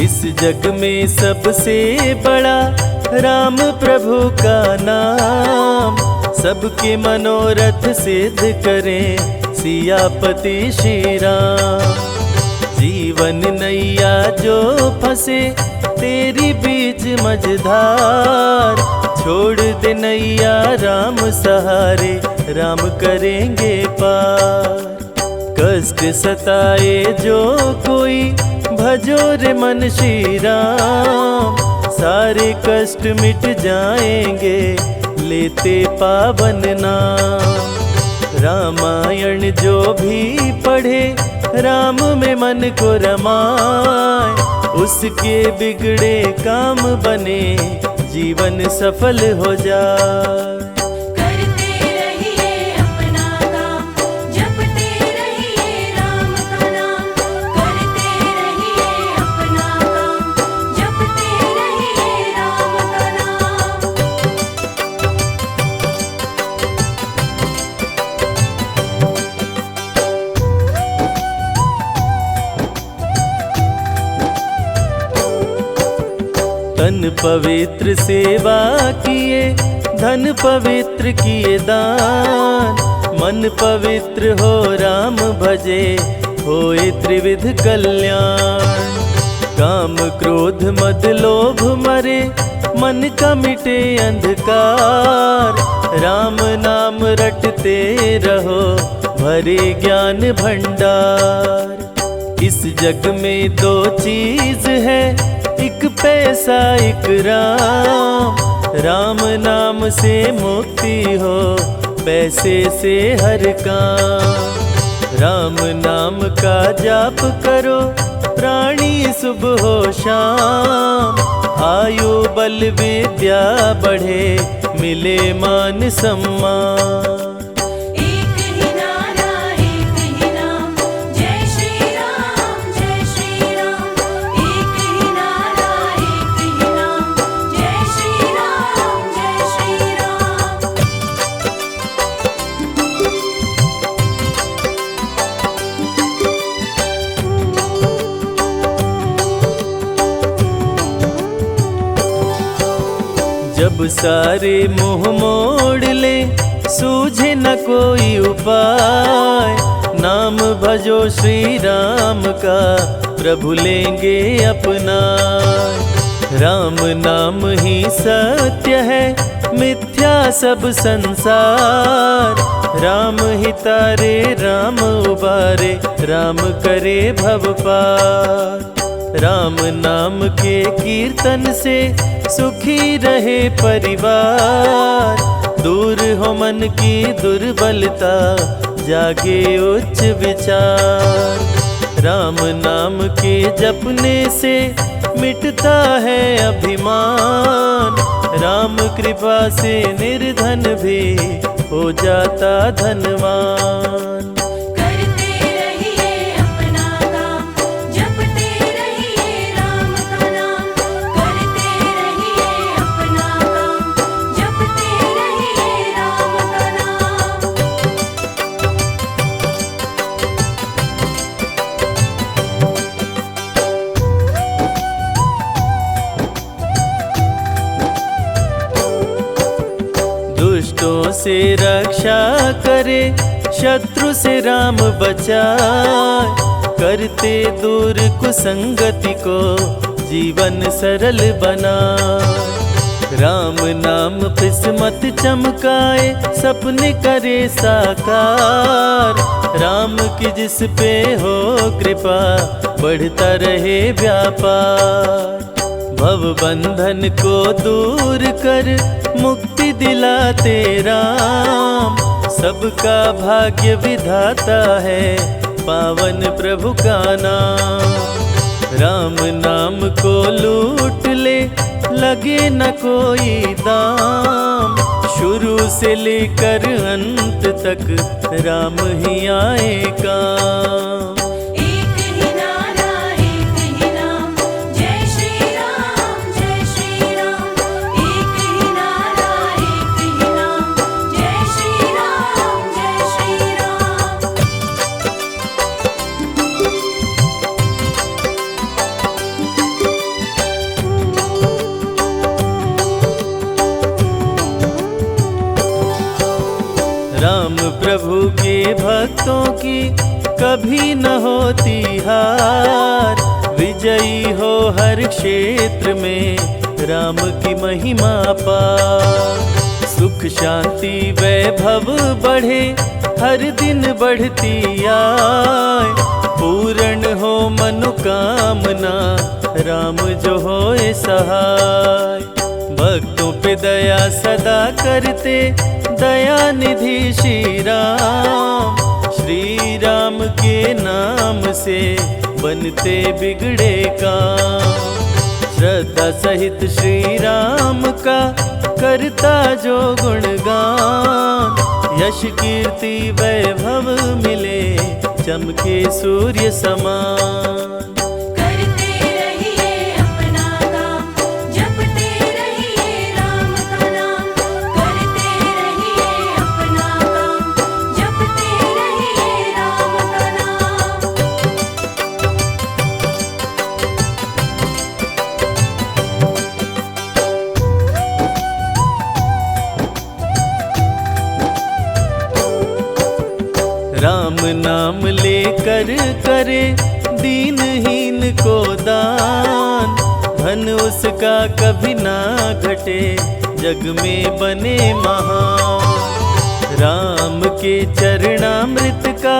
इस जग में सबसे बड़ा राम प्रभु का नाम सबके मनोरथ सिद्ध करें सियापति श्री राम जीवन नैया जो फंसे तेरी बीच मझधार छोड़ दे नैया राम सहारे राम करेंगे पार कष्ट सताए जो कोई भजो रे मन श्री राम सारे कष्ट मिट जाएंगे लेते पावन नाम रामायण जो भी पढ़े राम में मन को रमाए उसके बिगड़े काम बने जीवन सफल हो जाए करते रहिए अपना काम जपते रहिए राम का नाम करते रहिए अपना काम जपते रहिए राम का नाम तन पवित्र सेवा किए धन पवित्र किए दान मन पवित्र हो राम भजे होए त्रिविध कल्याण काम क्रोध मद लोभ मरे मन का मिटे अंधकार राम नाम रटते रहो भरे ज्ञान भंडार इस जग में दो चीज है एक पैसा एक राम राम नाम से मुक्ति हो पैसे से हर काम राम नाम का जाप करो प्राणी सुबह हो शाम आयु बल विद्या बढ़े मिले मान सम्मान एक ही नारा एक ही नाम जय श्री राम एक ही नारा एक ही नाम जय श्री राम जब सारे मोह मोड़ ले सूझे न कोई उपाय नाम भजो श्री राम का प्रभु लेंगे अपना राम नाम ही सत्य है मिथ्या सब संसार राम ही तारे राम उबारे राम करे भव पार राम नाम के कीर्तन से सुखी रहे परिवार। दूर हो मन की दुर्बलता, जागे उच्च विचार। राम नाम के जपने से मिटता है अभिमान। राम कृपा से निर्धन भी हो जाता धनवान। करते रहिए अपना काम, जपते रहिए राम का नाम। करते रहिए अपना काम, जपते रहिए राम का नाम। दुष्टों से रक्षा करे, शत्रु से राम बचाए। करते दूर कुसंगति को, जीवन सरल बनाए। राम नाम किस्मत चमकाए, सपने करे साकार। राम की जिस पे हो कृपा, बढ़ता रहे व्यापार। भव बंधन को दूर कर, मुक्ति दिलाते राम। सबका भाग्य विधाता है, पावन प्रभु का नाम। राम नाम को लूट ले, लगे न कोई दाम। शुरू से लेकर अंत तक, राम ही आए काम। एक ही नारा एक ही नाम, जय श्री राम जय श्री राम। एक ही नारा एक ही नाम, जय श्री राम जय श्री राम। राम प्रभु के भक्तों की कभी न होती हार। विजयी हो हर क्षेत्र में, राम की महिमा पार। सुख शांति वैभव बढ़े, हर दिन बढ़ती आए। पूर्ण हो मनोकामना, राम जो होए सहाय। भक्तों पे दया सदा करते, दया निधि श्री राम। श्री राम के नाम से बनते बिगड़े काम। श्रद्धा सहित श्री राम का करता जो गुणगान। यश कीर्ति वैभव मिले, चमके सूर्य समान। करते रहिए अपना काम, जपते रहिए राम का नाम। करते रहिए अपना काम, जपते रहिए राम का नाम। राम नाम लेकर करे, दीनहीन को दान। धन उसका कभी ना घटे, जग में बने महान। राम के चरणामृत का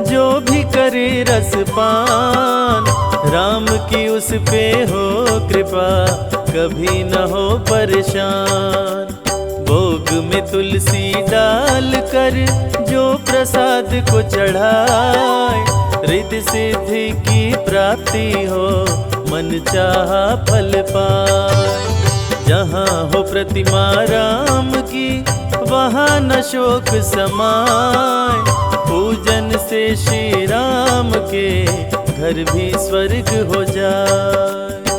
जो भी करे रसपान। राम की उस पे हो कृपा, कभी न हो परेशान। भोग में तुलसी डाल कर, जो प्रसाद को चढ़ाए। रिद्धि सिद्धि की प्राप्ति हो, मन चाहा फल पाए। जहाँ हो प्रतिमा राम की, वहाँ न शोक समाए। पूजन से श्री राम के, घर भी स्वर्ग हो जाए।